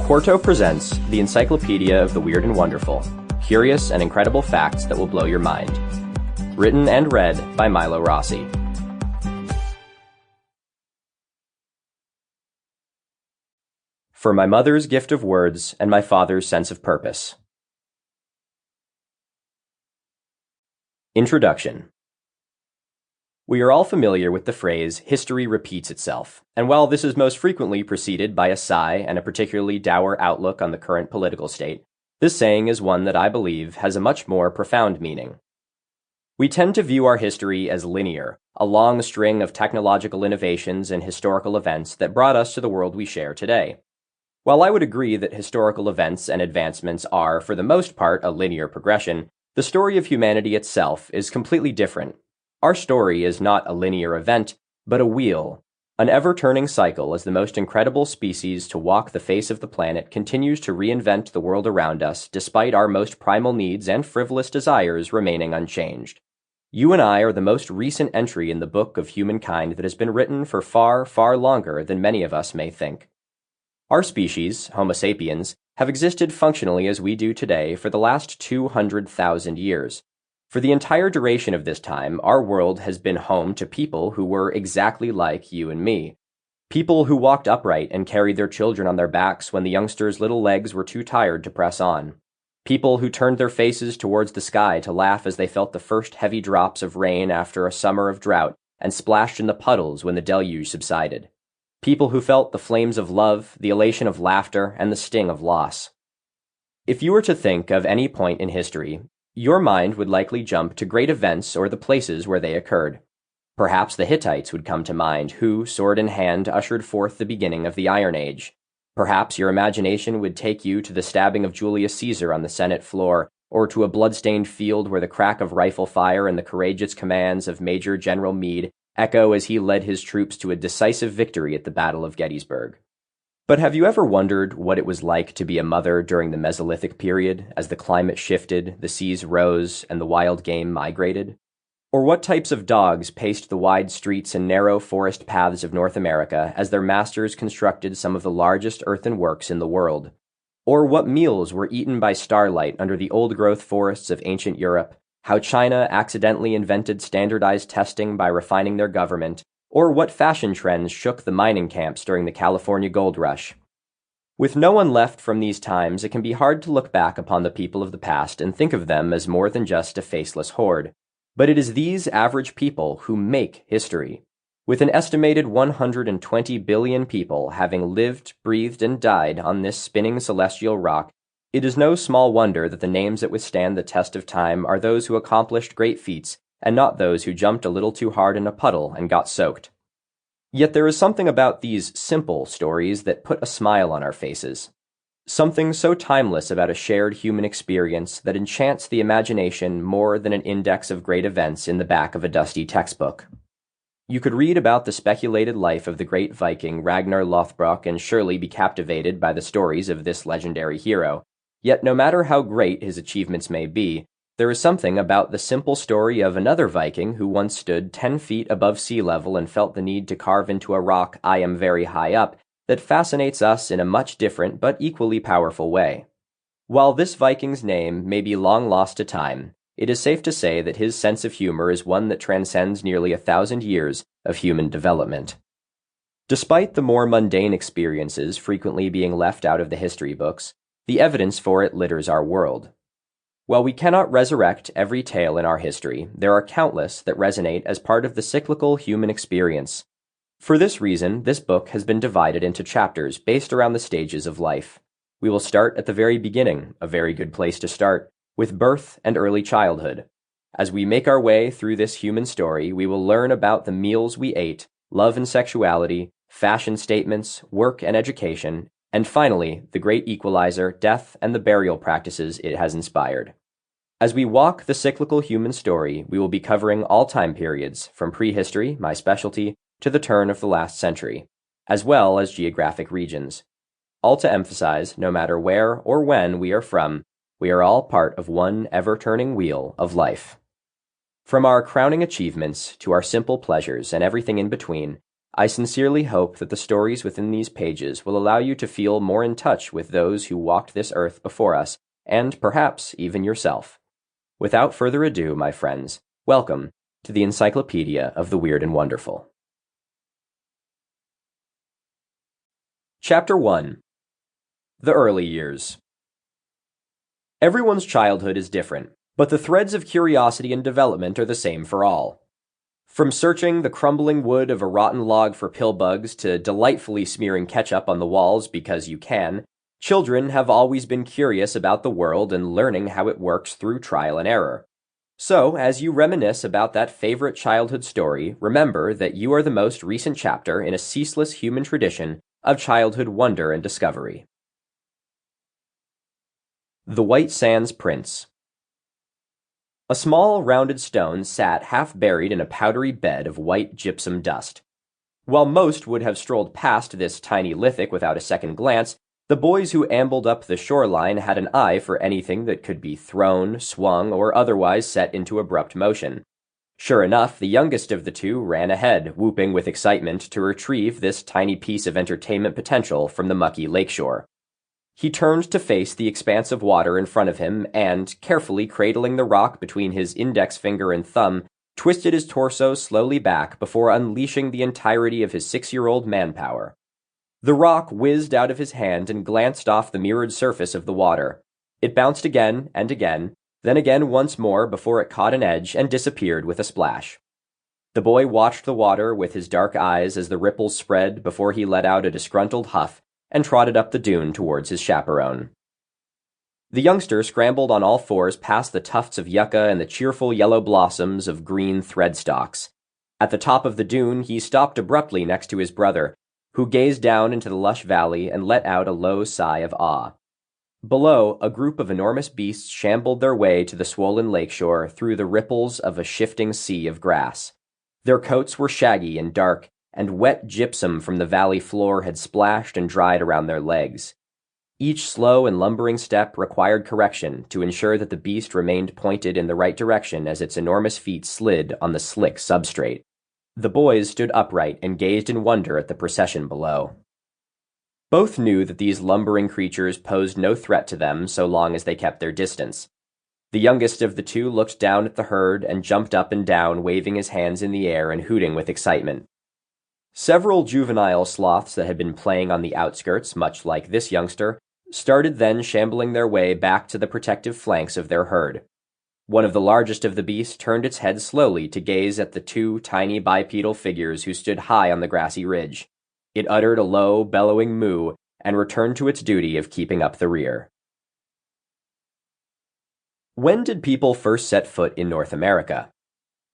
Quarto presents the Encyclopedia of the Weird and Wonderful, curious and incredible facts that will blow your mind. Written and read by Milo Rossi. For my mother's gift of words and my father's sense of purpose. Introduction. We are all familiar with the phrase, history repeats itself, and while this is most frequently preceded by a sigh and a particularly dour outlook on the current political state, this saying is one that I believe has a much more profound meaning. We tend to view our history as linear, a long string of technological innovations and historical events that brought us to the world we share today. While I would agree that historical events and advancements are, for the most part, a linear progression, the story of humanity itself is completely different. Our story is not a linear event, but a wheel, an ever-turning cycle as the most incredible species to walk the face of the planet continues to reinvent the world around us despite our most primal needs and frivolous desires remaining unchanged. You and I are the most recent entry in the book of humankind that has been written for far, far longer than many of us may think. Our species, Homo sapiens, have existed functionally as we do today for the last 200,000 years. For the entire duration of this time, our world has been home to people who were exactly like you and me. People who walked upright and carried their children on their backs when the youngsters' little legs were too tired to press on. People who turned their faces towards the sky to laugh as they felt the first heavy drops of rain after a summer of drought and splashed in the puddles when the deluge subsided. People who felt the flames of love, the elation of laughter, and the sting of loss. If you were to think of any point in history, your mind would likely jump to great events or the places where they occurred. Perhaps the Hittites would come to mind, who, sword in hand, ushered forth the beginning of the Iron Age. Perhaps your imagination would take you to the stabbing of Julius Caesar on the Senate floor, or to a blood-stained field where the crack of rifle fire and the courageous commands of Major General Meade echo as he led his troops to a decisive victory at the Battle of Gettysburg. But have you ever wondered what it was like to be a mother during the Mesolithic period, as the climate shifted, the seas rose, and the wild game migrated? Or what types of dogs paced the wide streets and narrow forest paths of North America as their masters constructed some of the largest earthen works in the world? Or what meals were eaten by starlight under the old-growth forests of ancient Europe? How China accidentally invented standardized testing by refining their government? Or what fashion trends shook the mining camps during the California gold rush? With no one left from these times, it can be hard to look back upon the people of the past and think of them as more than just a faceless horde. But it is these average people who make history. With an estimated 120 billion people having lived, breathed, and died on this spinning celestial rock, it is no small wonder that the names that withstand the test of time are those who accomplished great feats, and not those who jumped a little too hard in a puddle and got soaked. Yet there is something about these simple stories that put a smile on our faces. Something so timeless about a shared human experience that enchants the imagination more than an index of great events in the back of a dusty textbook. You could read about the speculated life of the great Viking Ragnar Lothbrok and surely be captivated by the stories of this legendary hero. Yet no matter how great his achievements may be, there is something about the simple story of another Viking who once stood 10 feet above sea level and felt the need to carve into a rock, "I am very high up," that fascinates us in a much different but equally powerful way. While this Viking's name may be long lost to time, it is safe to say that his sense of humor is one that transcends nearly 1,000 years of human development. Despite the more mundane experiences frequently being left out of the history books, the evidence for it litters our world. While we cannot resurrect every tale in our history, there are countless that resonate as part of the cyclical human experience. For this reason, this book has been divided into chapters based around the stages of life. We will start at the very beginning, a very good place to start, with birth and early childhood. As we make our way through this human story, we will learn about the meals we ate, love and sexuality, fashion statements, work and education, and finally, the great equalizer, death, and the burial practices it has inspired. As we walk the cyclical human story, we will be covering all time periods, from prehistory, my specialty, to the turn of the last century, as well as geographic regions. All to emphasize, no matter where or when we are from, we are all part of one ever-turning wheel of life. From our crowning achievements to our simple pleasures and everything in between, I sincerely hope that the stories within these pages will allow you to feel more in touch with those who walked this earth before us, and perhaps even yourself. Without further ado, my friends, welcome to the Encyclopedia of the Weird and Wonderful. Chapter 1. The Early Years. Everyone's childhood is different, but the threads of curiosity and development are the same for all. From searching the crumbling wood of a rotten log for pill bugs to delightfully smearing ketchup on the walls because you can, children have always been curious about the world and learning how it works through trial and error. So, as you reminisce about that favorite childhood story, remember that you are the most recent chapter in a ceaseless human tradition of childhood wonder and discovery. The White Sands Prince. A small, rounded stone sat half-buried in a powdery bed of white gypsum dust. While most would have strolled past this tiny lithic without a second glance, the boys who ambled up the shoreline had an eye for anything that could be thrown, swung, or otherwise set into abrupt motion. Sure enough, the youngest of the two ran ahead, whooping with excitement to retrieve this tiny piece of entertainment potential from the mucky lakeshore. He turned to face the expanse of water in front of him and, carefully cradling the rock between his index finger and thumb, twisted his torso slowly back before unleashing the entirety of his 6-year-old manpower. The rock whizzed out of his hand and glanced off the mirrored surface of the water. It bounced again and again, then again once more before it caught an edge and disappeared with a splash. The boy watched the water with his dark eyes as the ripples spread before he let out a disgruntled huff and trotted up the dune towards his chaperone. The youngster scrambled on all fours past the tufts of yucca and the cheerful yellow blossoms of green thread stalks. At the top of the dune, he stopped abruptly next to his brother, who gazed down into the lush valley and let out a low sigh of awe. Below, a group of enormous beasts shambled their way to the swollen lakeshore through the ripples of a shifting sea of grass. Their coats were shaggy and dark, and wet gypsum from the valley floor had splashed and dried around their legs. Each slow and lumbering step required correction to ensure that the beast remained pointed in the right direction as its enormous feet slid on the slick substrate. The boys stood upright and gazed in wonder at the procession below. Both knew that these lumbering creatures posed no threat to them so long as they kept their distance. The youngest of the two looked down at the herd and jumped up and down, waving his hands in the air and hooting with excitement. Several juvenile sloths that had been playing on the outskirts, much like this youngster, started then shambling their way back to the protective flanks of their herd. One of the largest of the beasts turned its head slowly to gaze at the two tiny bipedal figures who stood high on the grassy ridge. It uttered a low, bellowing moo and returned to its duty of keeping up the rear. When did people first set foot in North America?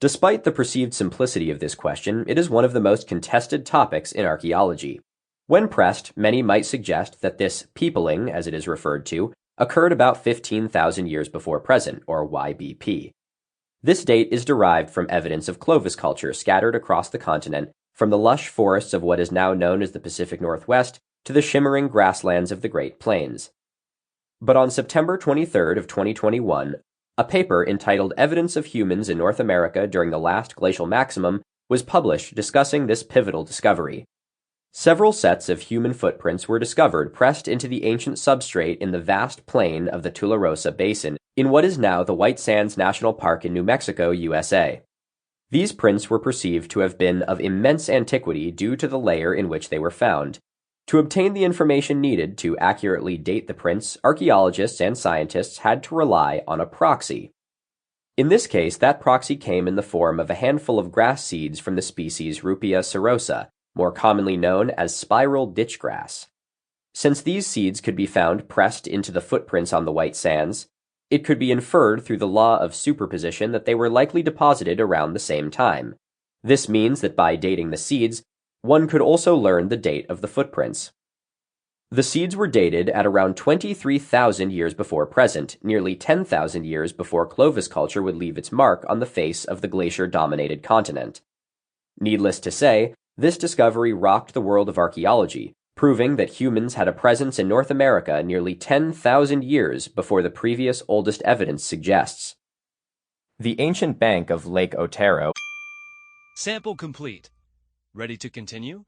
Despite the perceived simplicity of this question, it is one of the most contested topics in archaeology. When pressed, many might suggest that this peopling, as it is referred to, occurred about 15,000 years before present, or YBP. This date is derived from evidence of Clovis culture scattered across the continent, from the lush forests of what is now known as the Pacific Northwest to the shimmering grasslands of the Great Plains. But on September 23rd of 2021, a paper entitled Evidence of Humans in North America During the Last Glacial Maximum was published discussing this pivotal discovery. Several sets of human footprints were discovered pressed into the ancient substrate in the vast plain of the Tularosa Basin in what is now the White Sands National Park in New Mexico, USA. These prints were perceived to have been of immense antiquity due to the layer in which they were found. To obtain the information needed to accurately date the prints, archaeologists and scientists had to rely on a proxy. In this case, that proxy came in the form of a handful of grass seeds from the species Rupia serosa, more commonly known as spiral ditch grass. Since these seeds could be found pressed into the footprints on the white sands, it could be inferred through the law of superposition that they were likely deposited around the same time. This means that by dating the seeds, one could also learn the date of the footprints. The seeds were dated at around 23,000 years before present, nearly 10,000 years before Clovis culture would leave its mark on the face of the glacier-dominated continent. Needless to say, this discovery rocked the world of archaeology, proving that humans had a presence in North America nearly 10,000 years before the previous oldest evidence suggests. The ancient bank of Lake Otero. Sample complete. Ready to continue?